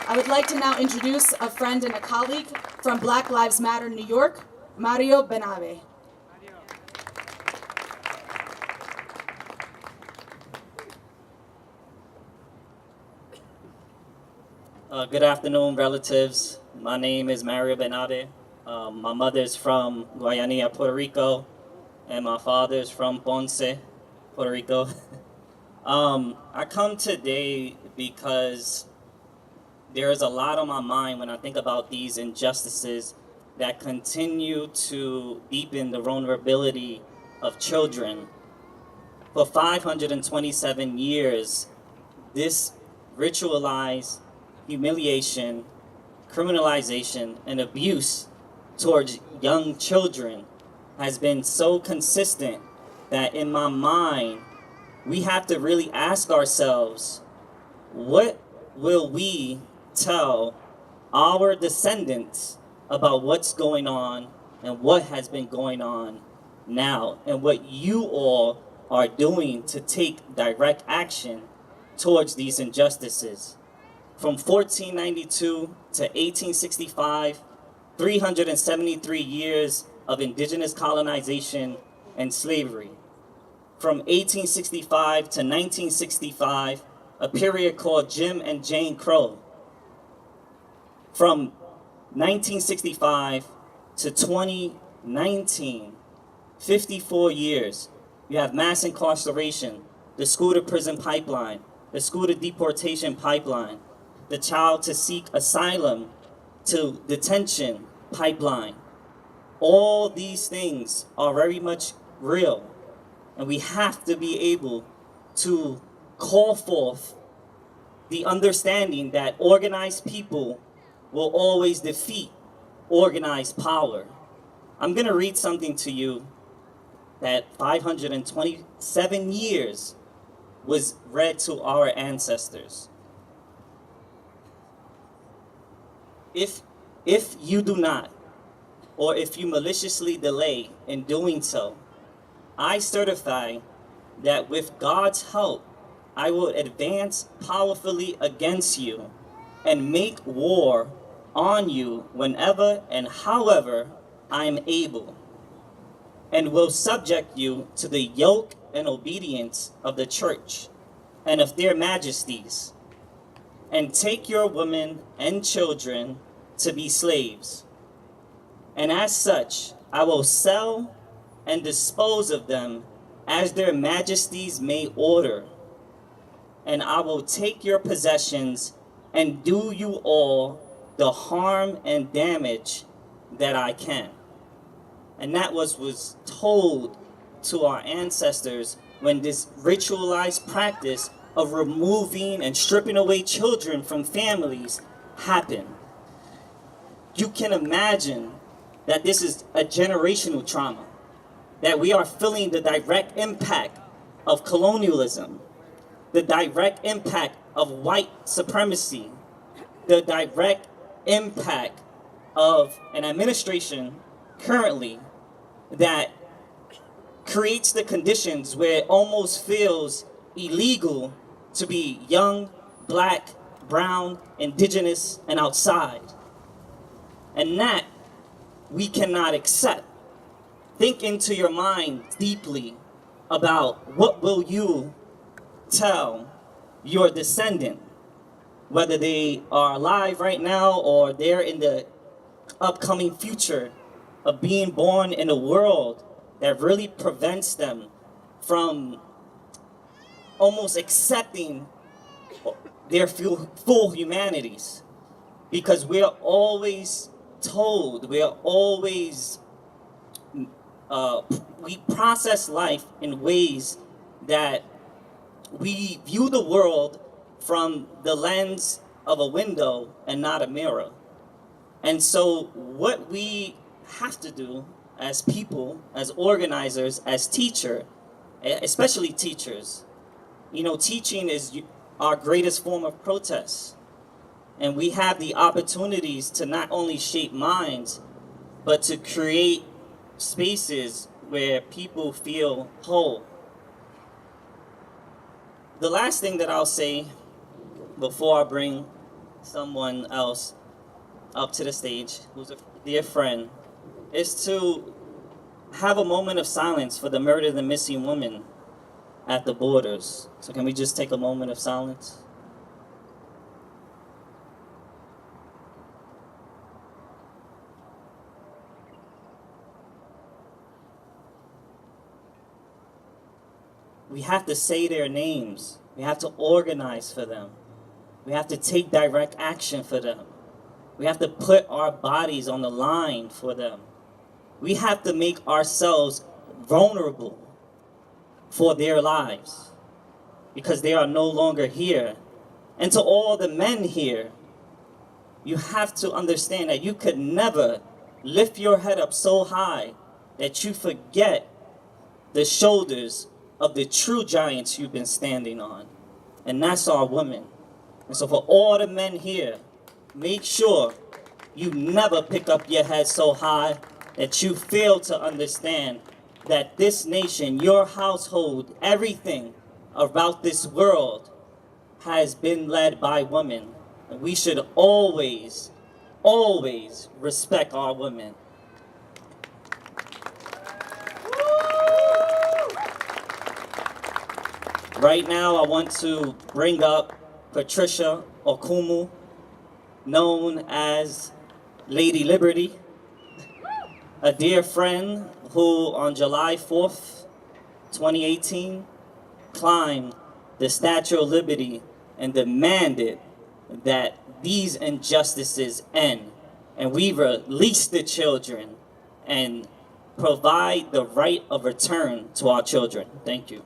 I would like to now introduce a friend and a colleague from Black Lives Matter New York, Mario Benabe. Good afternoon, relatives. My name is Mario Benabe. My mother is from Guayanilla, Puerto Rico, and my father is from Ponce, Puerto Rico. I come today because there is a lot on my mind when I think about these injustices that continue to deepen the vulnerability of children. For 527 years, this ritualized humiliation, criminalization, and abuse towards young children has been so consistent that in my mind, we have to really ask ourselves, what will we tell our descendants about what's going on and what has been going on now, and what you all are doing to take direct action towards these injustices? From 1492 to 1865, 373 years of indigenous colonization and slavery. From 1865 to 1965, a period called Jim and Jane Crow. From 1965 to 2019, 54 years, you have mass incarceration, the school to prison pipeline, the school to deportation pipeline, the child to seek asylum to detention pipeline. All these things are very much real, and we have to be able to call forth the understanding that organized people will always defeat organized power. I'm going to read something to you that 527 years was read to our ancestors. If you do not, or if you maliciously delay in doing so, I certify that with God's help, I will advance powerfully against you and make war on you whenever and however I am able, and will subject you to the yoke and obedience of the church and of their majesties, and take your women and children to be slaves. And as such, I will sell and dispose of them as their majesties may order. And I will take your possessions and do you all the harm and damage that I can. And that was told to our ancestors when this ritualized practice of removing and stripping away children from families happened. You can imagine that this is a generational trauma, that we are feeling the direct impact of colonialism, the direct impact of white supremacy, the direct impact of an administration currently that creates the conditions where it almost feels illegal to be young, black, brown, indigenous, and outside. And that we cannot accept. Think into your mind deeply about what will you tell your descendant, whether they are alive right now or they're in the upcoming future of being born in a world that really prevents them from almost accepting their full humanities. Because we're always told, we process life in ways that we view the world from the lens of a window and not a mirror. And so what we have to do as people, as organizers, as teachers, especially teachers, teaching is our greatest form of protest. And we have the opportunities to not only shape minds, but to create spaces where people feel whole. The last thing that I'll say before I bring someone else up to the stage who's a dear friend is to have a moment of silence for the murdered and missing women at the borders. So can we just take a moment of silence? We have to say their names. We have to organize for them. We have to take direct action for them. We have to put our bodies on the line for them. We have to make ourselves vulnerable for their lives because they are no longer here. And to all the men here, you have to understand that you could never lift your head up so high that you forget the shoulders of the true giants you've been standing on. And that's our women. And so for all the men here, make sure you never pick up your head so high that you fail to understand that this nation, your household, everything about this world has been led by women. And we should always, always respect our women. Right now, I want to bring up Patricia Okumu, known as Lady Liberty, a dear friend who on July 4th, 2018, climbed the Statue of Liberty and demanded that these injustices end. And we release the children and provide the right of return to our children. Thank you.